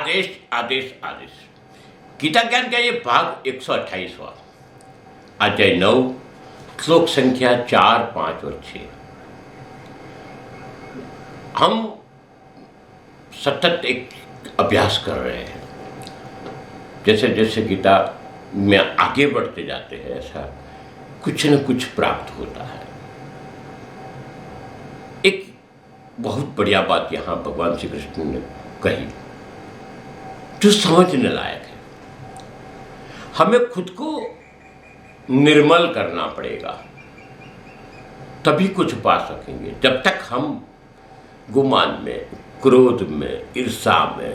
आदेश आदेश आदेश। गीता ज्ञान का ये भाग 128वां, अध्याय 9, श्लोक संख्या 4, 5 और 6। हम सतत एक अभ्यास कर रहे हैं। जैसे जैसे गीता में आगे बढ़ते जाते हैं, ऐसा कुछ न कुछ प्राप्त होता है। एक बहुत बढ़िया बात यहाँ भगवान श्री कृष्ण ने कही जो समझने लायक है। हमें खुद को निर्मल करना पड़ेगा, तभी कुछ पा सकेंगे। जब तक हम गुमान में, क्रोध में, ईर्ष्या में,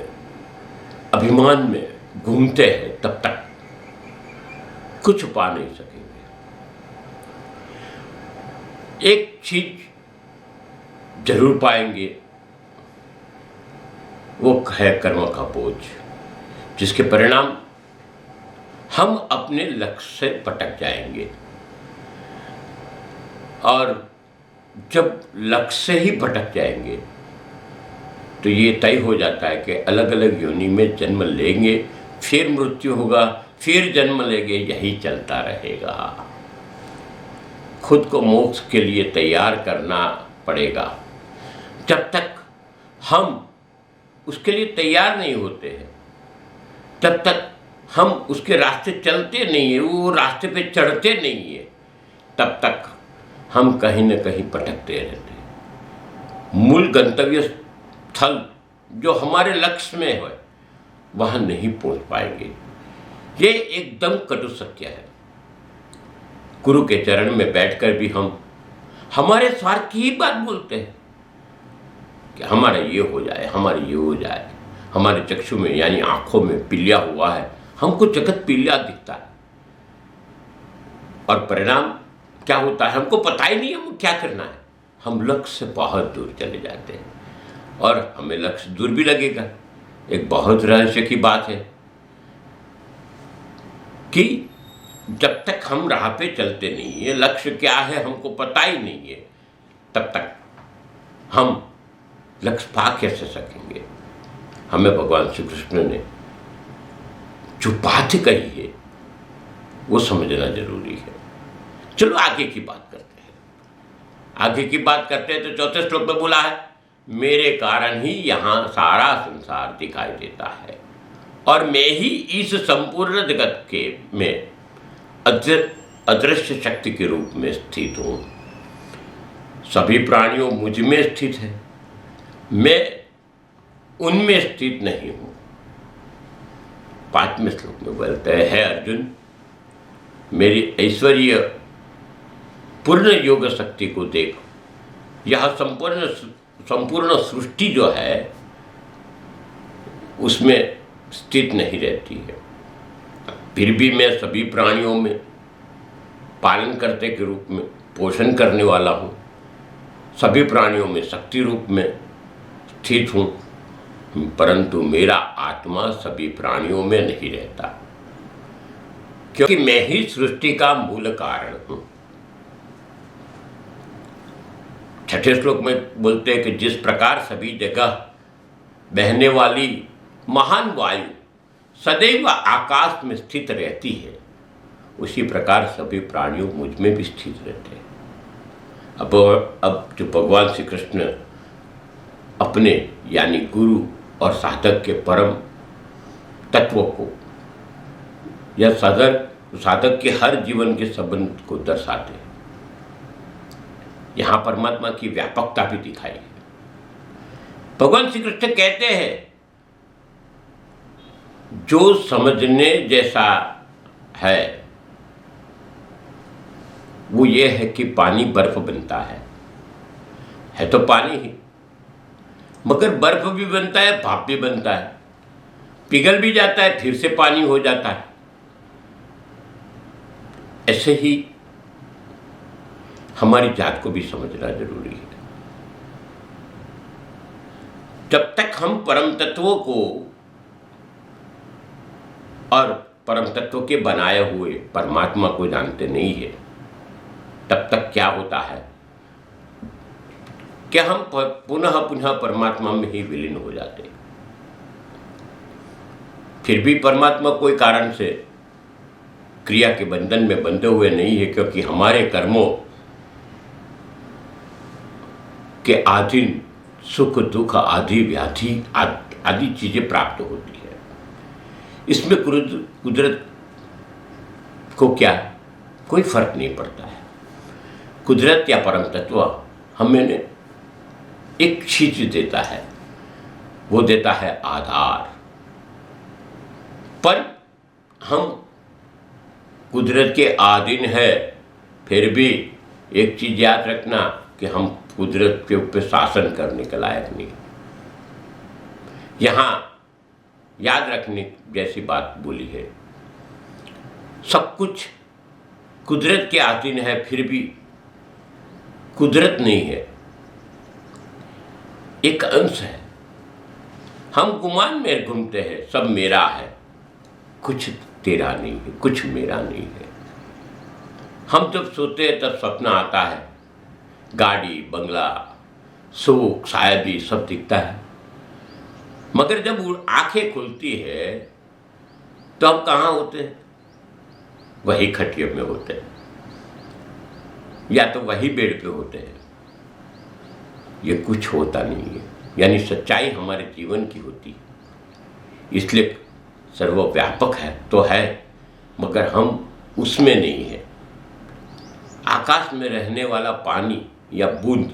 अभिमान में घूमते हैं, तब तक कुछ पा नहीं सकेंगे। एक चीज जरूर पाएंगे, वो है कर्म का बोझ, जिसके परिणाम हम अपने लक्ष्य से भटक जाएंगे। और जब लक्ष्य से ही भटक जाएंगे तो ये तय हो जाता है कि अलग अलग योनि में जन्म लेंगे, फिर मृत्यु होगा, फिर जन्म लेंगे, यही चलता रहेगा। खुद को मोक्ष के लिए तैयार करना पड़ेगा। जब तक हम उसके लिए तैयार नहीं होते हैं, तब तक हम उसके रास्ते चलते नहीं है, वो रास्ते पे चढ़ते नहीं है, तब तक हम कहीं न कहीं भटकते रहते हैं। मूल गंतव्य स्थल जो हमारे लक्ष्य में है, वहां नहीं पहुंच पाएंगे। ये एकदम कटु सत्य है। गुरु के चरण में बैठकर भी हम हमारे स्वार्थ की ही बात बोलते हैं कि हमारा ये हो जाए, हमारा ये हो जाए। हमारे चक्षु में यानी आंखों में पीलिया हुआ है, हमको जगत पीलिया दिखता है, और परिणाम क्या होता है हमको पता ही नहीं हमको क्या करना है। हम लक्ष्य से बहुत दूर चले जाते हैं, और हमें लक्ष्य दूर भी लगेगा। एक बहुत रहस्य की बात है कि जब तक हम राह पे चलते नहीं है, लक्ष्य क्या है हमको पता ही नहीं है, तब तक हम लक्ष्य पा कैसे सकेंगे। हमें भगवान श्री कृष्ण ने जो बात कही है वो समझना जरूरी है। चलो आगे की बात करते हैं। आगे की बात करते हैं तो चौथे श्लोक में बोला है, मेरे कारण ही यहाँ सारा संसार दिखाई देता है, और मैं ही इस संपूर्ण जगत के में अदृश्य शक्ति के रूप में स्थित हूँ। सभी प्राणियों मुझ में स्थित है, मैं उनमें स्थित नहीं हूं। 5वें श्लोक में बोलते हैं, है अर्जुन, मेरी ऐश्वर्य पूर्ण योग शक्ति को देख। यह संपूर्ण सृष्टि जो है उसमें स्थित नहीं रहती है, फिर भी मैं सभी प्राणियों में पालन करते के रूप में पोषण करने वाला हूँ। सभी प्राणियों में शक्ति रूप में स्थित हूँ, परंतु मेरा आत्मा सभी प्राणियों में नहीं रहता, क्योंकि मैं ही सृष्टि का मूल कारण हूं। 6ठे श्लोक में बोलते हैं कि जिस प्रकार सभी जगह बहने वाली महान वायु सदैव आकाश में स्थित रहती है, उसी प्रकार सभी प्राणियों मुझ में भी स्थित रहते हैं। अब जो भगवान श्री कृष्ण अपने यानी गुरु और साधक के परम तत्व को या साधक के हर जीवन के संबंध को दर्शाते हैं। यहां परमात्मा की व्यापकता भी दिखाई है। भगवान श्री कृष्ण कहते हैं, जो समझने जैसा है वो ये है कि पानी बर्फ बनता है तो पानी ही, मगर बर्फ भी बनता है, भाप भी बनता है, पिघल भी जाता है, फिर से पानी हो जाता है। ऐसे ही हमारी जात को भी समझना जरूरी है। जब तक हम परम तत्वों को और परम तत्व के बनाए हुए परमात्मा को जानते नहीं है, तब तक क्या होता है कि हम पुनः पुनः परमात्मा में ही विलीन हो जाते हैं। फिर भी परमात्मा कोई कारण से क्रिया के बंधन में बंधे हुए नहीं है, क्योंकि हमारे कर्मों के अधीन सुख दुख आदि व्याधि आदि चीजें प्राप्त होती है। इसमें कुदरत को क्या कोई फर्क नहीं पड़ता है। कुदरत या परम तत्व हमें एक चीज देता है, वो देता है आधार। पर हम कुदरत के अधीन है, फिर भी एक चीज याद रखना कि हम कुदरत के ऊपर शासन करने के लायक नहीं। यहां याद रखने जैसी बात बोली है, सब कुछ कुदरत के अधीन है, फिर भी कुदरत नहीं है, एक अंश है। हम गुमान में घूमते हैं, सब मेरा है, कुछ तेरा नहीं है, कुछ मेरा नहीं है। हम जब सोते हैं तब सपना आता है, गाड़ी बंगला सुख शायदी सब दिखता है, मगर जब आंखें खुलती है तो हम कहाँ होते हैं? वही खटिये में होते हैं, या तो वही बेड पे होते हैं। ये कुछ होता नहीं है, यानी सच्चाई हमारे जीवन की होती है। इसलिए सर्वव्यापक है तो है, मगर हम उसमें नहीं है। आकाश में रहने वाला पानी या बूंद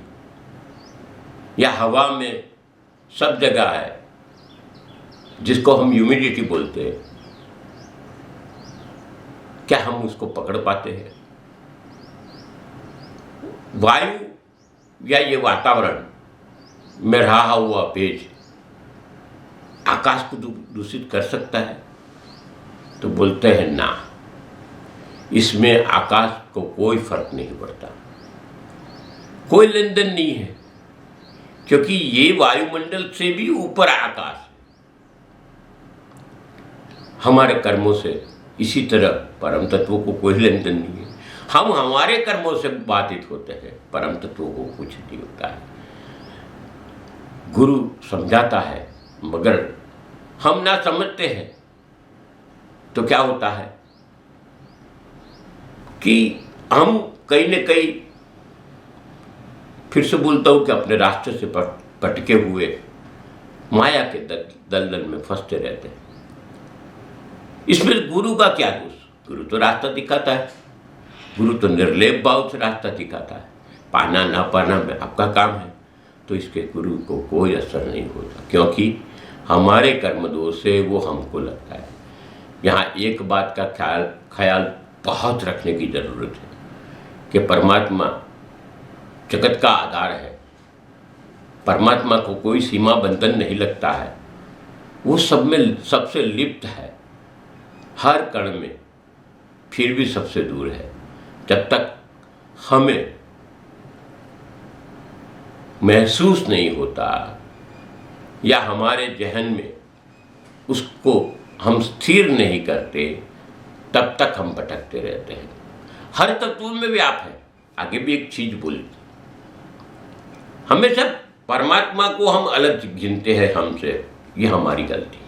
या हवा में सब जगह है, जिसको हम ह्यूमिडिटी बोलते हैं। क्या हम उसको पकड़ पाते हैं? वायु या ये वातावरण में रहा हुआ भेज आकाश को दूषित कर सकता है? तो बोलते हैं ना, इसमें आकाश को कोई फर्क नहीं पड़ता, कोई लेन देन नहीं है, क्योंकि ये वायुमंडल से भी ऊपर आकाश है। हमारे कर्मों से इसी तरह परम तत्वों को कोई लेन देन नहीं है। हम हमारे कर्मों से बाधित होते हैं, परम तत्वों को कुछ नहीं होता है। गुरु समझाता है, मगर हम ना समझते हैं तो क्या होता है कि हम कहीं न कहीं, फिर से बोलता हूं कि अपने रास्ते से पटके हुए माया के दलदल में फंसते रहते हैं। इसमें गुरु का क्या दोष? गुरु तो रास्ता दिखाता है, गुरु तो निर्लेप भाव से रास्ता दिखाता है। पाना ना पाना में आपका काम है, तो इसके गुरु को कोई असर नहीं होता, क्योंकि हमारे कर्म दोष से वो हमको लगता है। यहाँ एक बात का ख्याल बहुत रखने की जरूरत है कि परमात्मा जगत का आधार है। परमात्मा को कोई सीमा बंधन नहीं लगता है, वो सब में सबसे लिप्त है, हर कण में, फिर भी सबसे दूर है। जब तक हमें महसूस नहीं होता या हमारे जहन में उसको हम स्थिर नहीं करते, तब तक हम भटकते रहते हैं। हर तत्व में व्याप है। आगे भी एक चीज बोली, हमेशा परमात्मा को हम अलग गिनते हैं हमसे, ये हमारी गलती है।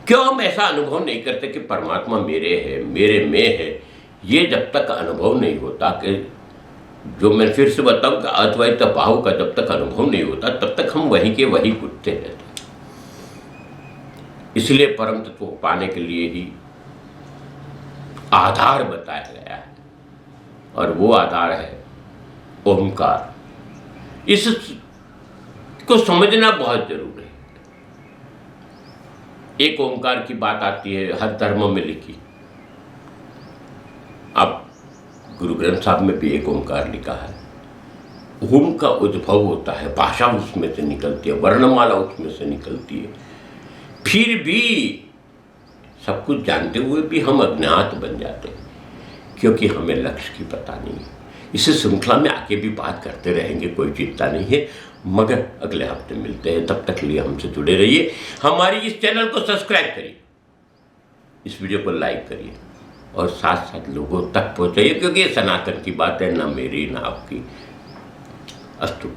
क्यों हम ऐसा अनुभव नहीं करते कि परमात्मा मेरे है, मेरे में है? ये जब तक अनुभव नहीं होता, कि जो मैं फिर से बताऊं कि अद्वैत भाव का जब तक अनुभव नहीं होता, तब तक हम वहीं के वहीं कूदते रहते हैं। इसलिए परम तत्व को पाने के लिए ही आधार बताया गया है, और वो आधार है ओमकार। इसको समझना बहुत जरूरी है। एक ओमकार की बात आती है, हर धर्म में लिखी। अब गुरु ग्रंथ साहब में भी एक ओमकार लिखा है। ओम का उद्भव होता है, भाषा उसमें से निकलती है, वर्णमाला उसमें से निकलती है। फिर भी सब कुछ जानते हुए भी हम अज्ञात बन जाते हैं, क्योंकि हमें लक्ष्य की पता नहीं है। इसी श्रृंखला में आगे भी बात करते रहेंगे, कोई चिंता नहीं है, मगर अगले हफ्ते मिलते हैं। तब तक लिए हमसे जुड़े रहिए। हमारी इस चैनल को सब्सक्राइब करिए, इस वीडियो को लाइक करिए, और साथ साथ लोगों तक पहुंचाइए, क्योंकि ये सनातन की बात है, ना मेरी ना आपकी। अस्तु।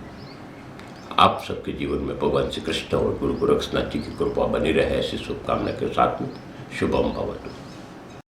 आप सबके जीवन में भगवान श्री कृष्ण और गुरु गोरक्षनाथ जी की कृपा बनी रहे, ऐसी शुभकामना के साथ में शुभम भवतु।